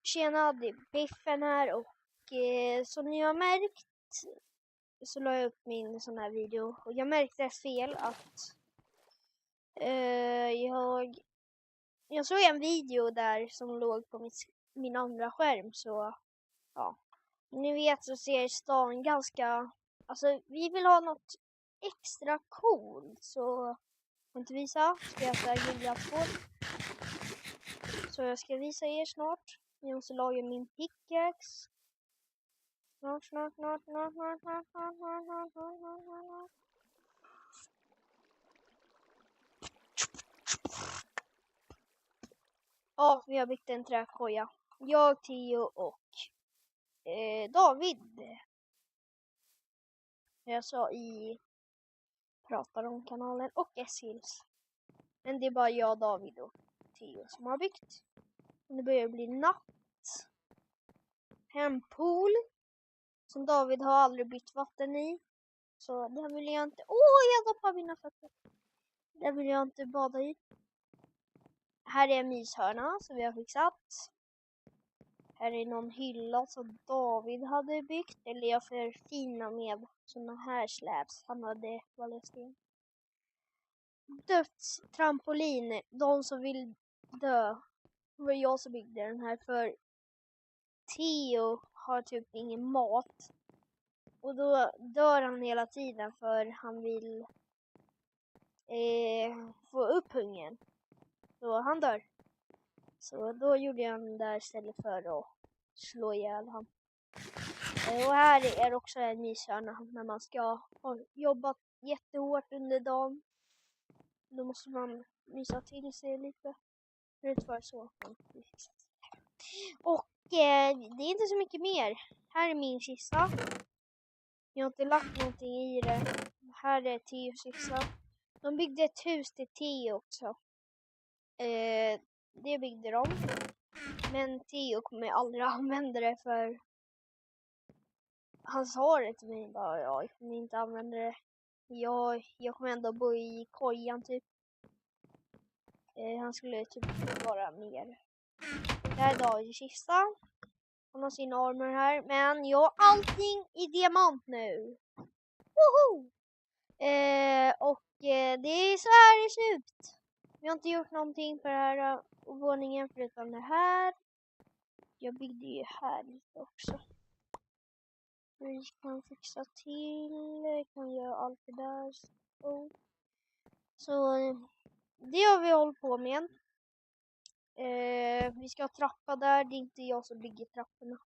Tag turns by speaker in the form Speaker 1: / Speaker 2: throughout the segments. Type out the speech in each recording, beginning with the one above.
Speaker 1: Tjena, det är BiFFen här och som ni har märkt så la jag upp min sån här video och jag märkte fel att jag såg en video där som låg på min andra skärm, så ja. Ni vet så ser stan ganska, alltså vi vill ha något extra coolt, så får inte visa, ska jag äta grillad. Så jag ska visa er snart. Jag måste laga min pickaxe. Snart. Ja, vi har byggt en träkoja. Jag, Theo och David. Jag sa i pratar om kanalen och S-Hills. Men det är bara jag, David och Theo som har byggt. Det börjar bli natt. Hempool. Som David har aldrig bytt vatten i. Så det vill jag inte. Jag doppar mina fötter. Det vill jag inte bada i. Här är en myshörna som vi har fixat. Här är någon hylla som David hade byggt. Eller jag förfinar med såna här släps. Han hade vallesten. Dödstrampolin. De som vill dö. Det var jag som byggde den här, för Theo har typ ingen mat. Och då dör han hela tiden för han vill få upp hungern. Så han dör. Så då gjorde jag den där istället för att slå ihjäl han. Och här är också en myshörna när man ska ha jobbat jättehårt under dagen. Då måste man mysa till sig lite. Förut var det så. Och det är inte så mycket mer. Här är min kista. Jag har inte lagt någonting i det. Här är Theos kista. De byggde ett hus till Theo också. Det byggde de. Men Theo kommer aldrig använda det, för han sa det till mig. Bara, jag kommer inte använda det. Jag kommer ändå bo i kojan typ. Han skulle typ vara mer. Det här är Davids kista. Han har sin armor här. Men jag har allting i diamant nu. Woho! Det är så här det ser ut. Vi har inte gjort någonting för den här våningen förutom det här. Jag byggde ju här lite också. Vi kan fixa till. Kan göra allt det där. Så det har vi hållit på med. Vi ska ha trappa där. Det är inte jag som bygger trapporna.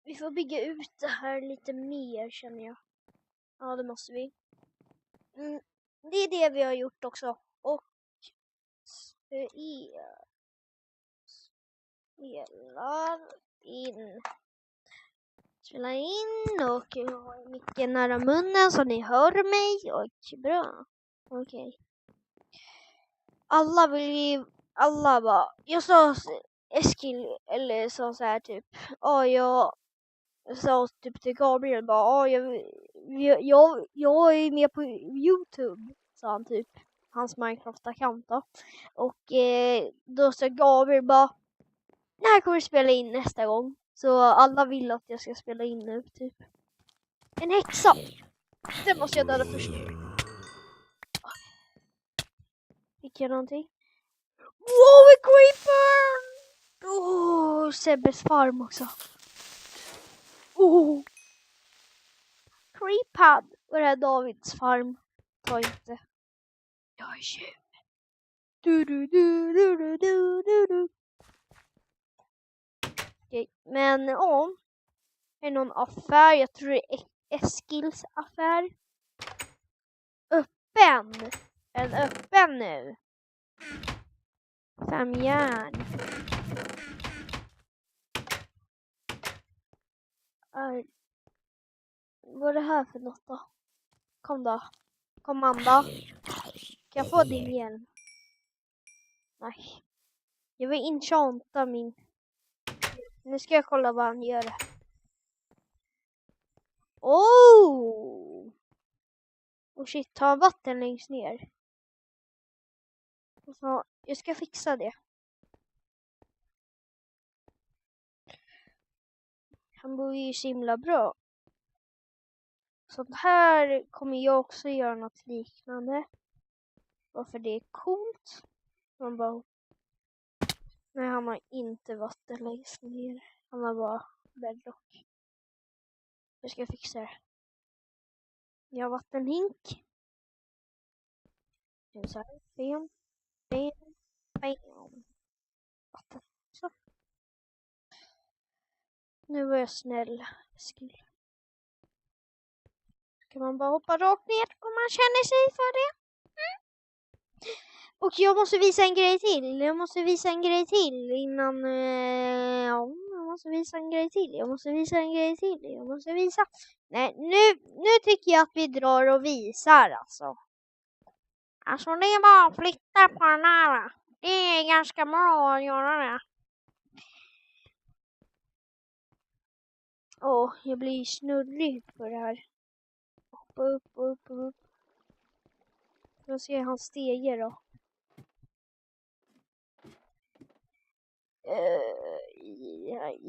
Speaker 1: Vi får bygga ut det här lite mer, känner jag. Ja, det måste vi. Det är det vi har gjort också. Och spelar in och jag har mycket nära munnen så ni hör mig. Och bra. Okej. Alla bara, jag sa Eskil, eller så här typ. Jag sa typ till Gabriel bara, jag är med på YouTube, sa han typ. Hans Minecraft-account då. Och då sa Gabriel bara, när kommer du spela in nästa gång? Så alla vill att jag ska spela in nu typ. En häxa! Den måste jag döda först. Fick jag någonting? Wow, en creeper! Sebbes farm också. Creepad! Och det här är Davids farm. Ta inte. Jag är tjuv. Okej, men ja. Är någon affär? Jag tror det är Eskils affär. Öppen! Är den öppen nu? 5 järn. Vad är det här för något då? Kom då. Kom Amanda. Kan jag få din hjälm? Nej. Jag vill enchanta min. Nu ska jag kolla vad han gör. Och shit, ta vatten längst ner. Så, jag ska fixa det. Han bor ju så himla bra. Sånt här kommer jag också göra något liknande. Varför det är coolt. Man bara... Nej, han har inte vatten längst ner. Han har bara bedrock. Jag ska fixa det. Jag har vattenhink. Nu så här. Bam. Vatten. Så. Nu var jag snäll. Skill. Kan man bara hoppa rakt ner om man känner sig för det. Och jag måste visa en grej till. Jag måste visa en grej till innan... jag måste visa en grej till. Jag måste visa. Nej, nu tycker jag att vi drar och visar alltså. Alltså det är bara att flytta på den här. Det är ganska bra att göra det. Jag blir snurrig på det här. Upp. Jag ser hans stege då.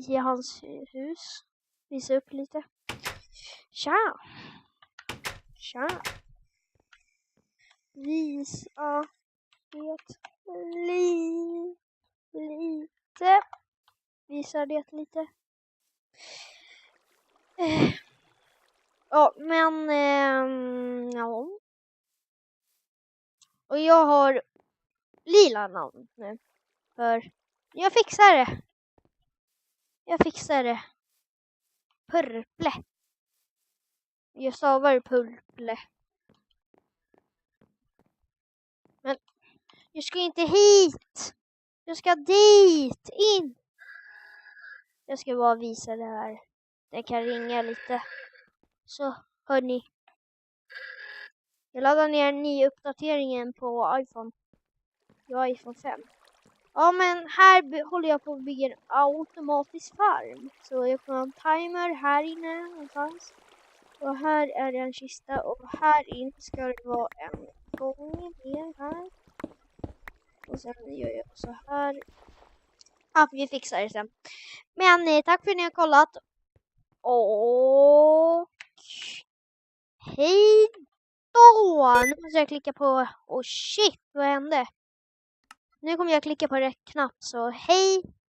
Speaker 1: I hans hus. Visa upp lite. Tja. Visa det lite. Visa det lite. Ja, men ja. Och jag har lila namn nu. För jag fixar det. Purple. Jag stavar purple. Men jag ska inte hit. Jag ska dit in. Jag ska bara visa det här. Det kan ringa lite. Så, hörni. Jag laddar ner en ny uppdateringen på iPhone. Jag har iPhone 5. Ja, men här håller jag på att bygga en automatisk farm. Så jag kommer ha en timer här inne någonstans. Och här är det en kista. Och här in ska det vara en gång ner här. Och sen gör jag så här. Ja, vi fixar det sen. Men tack för att ni har kollat. Och hej då! Nu måste jag klicka på... shit, vad hände? Nu kommer jag klicka på rätt knapp, så hej